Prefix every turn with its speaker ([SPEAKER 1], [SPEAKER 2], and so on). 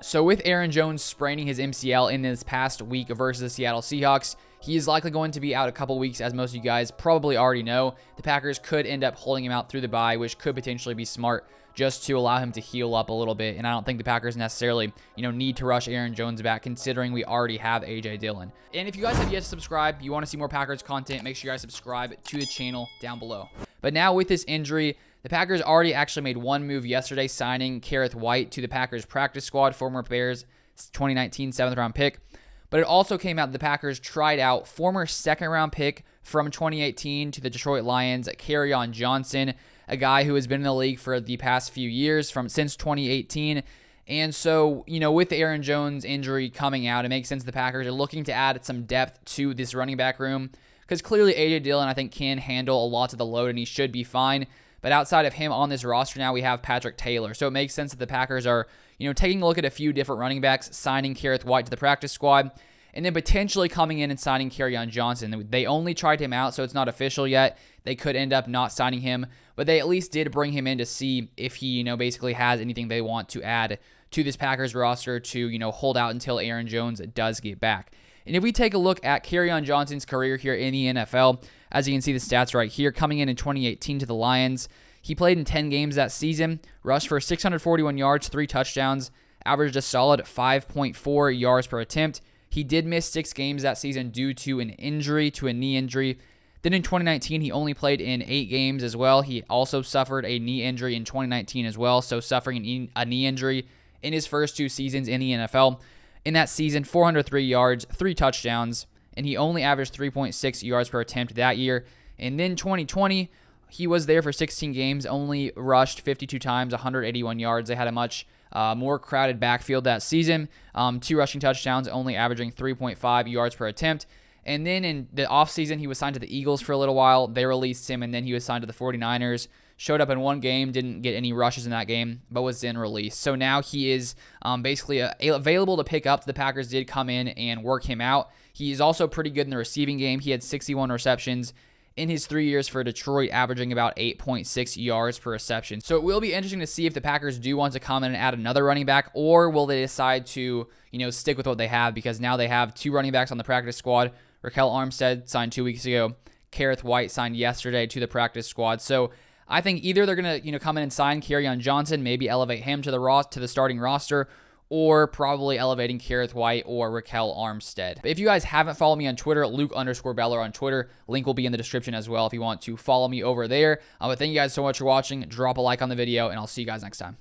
[SPEAKER 1] So with Aaron Jones spraining his MCL in this past week versus the Seattle Seahawks, he is likely going to be out a couple weeks, as most of you guys probably already know. The Packers could end up holding him out through the bye, which could potentially be smart just to allow him to heal up a little bit. And I don't think the Packers necessarily, need to rush Aaron Jones back, considering we already have A.J. Dillon. And if you guys have yet to subscribe, you want to see more Packers content, make sure you guys subscribe to the channel down below. But now with this injury, the Packers already actually made one move yesterday, signing Kerrith Whyte to the Packers practice squad, former Bears 2019 7th-round pick. But it also came out the Packers tried out former 2nd-round pick from 2018 to the Detroit Lions, Kerryon Johnson, a guy who has been in the league for the past few years, since 2018. And so, with the Aaron Jones injury coming out, it makes sense the Packers are looking to add some depth to this running back room, because clearly A.J. Dillon, I think, can handle a lot of the load, and he should be fine. But outside of him on this roster now, we have Patrick Taylor. So it makes sense that the Packers are, taking a look at a few different running backs, signing Kerrith Whyte to the practice squad, and then potentially coming in and signing Kerryon Johnson. They only tried him out, so it's not official yet. They could end up not signing him, but they at least did bring him in to see if he, basically has anything they want to add to this Packers roster to, hold out until Aaron Jones does get back. And if we take a look at Kerryon Johnson's career here in the NFL, as you can see the stats right here, coming in 2018 to the Lions, he played in 10 games that season, rushed for 641 yards, 3 touchdowns, averaged a solid 5.4 yards per attempt. He did miss 6 games that season due to an injury, to a knee injury. Then in 2019, he only played in 8 games as well. He also suffered a knee injury in 2019 as well, so suffering a knee injury in his first 2 seasons in the NFL. In that season, 403 yards, 3 touchdowns, and he only averaged 3.6 yards per attempt that year. And then 2020, he was there for 16 games, only rushed 52 times, 181 yards. They had a much more crowded backfield that season. 2 rushing touchdowns, only averaging 3.5 yards per attempt. And then in the offseason, he was signed to the Eagles for a little while. They released him, and then he was signed to the 49ers. Showed up in 1 game, didn't get any rushes in that game, but was then released. So now he is basically available to pick up. The Packers did come in and work him out. He's also pretty good in the receiving game. He had 61 receptions in his 3 years for Detroit, averaging about 8.6 yards per reception. So it will be interesting to see if the Packers do want to come in and add another running back, or will they decide to, stick with what they have, because now they have 2 running backs on the practice squad. Raquel Armstead signed 2 weeks ago. Kerrith Whyte signed yesterday to the practice squad. So I think either they're going to, come in and sign Kerryon Johnson, maybe elevate him to the starting roster, or probably elevating Kerrith Whyte or Raquel Armstead. But if you guys haven't followed me on Twitter, Luke_Beller on Twitter, link will be in the description as well if you want to follow me over there. But thank you guys so much for watching. Drop a like on the video, and I'll see you guys next time.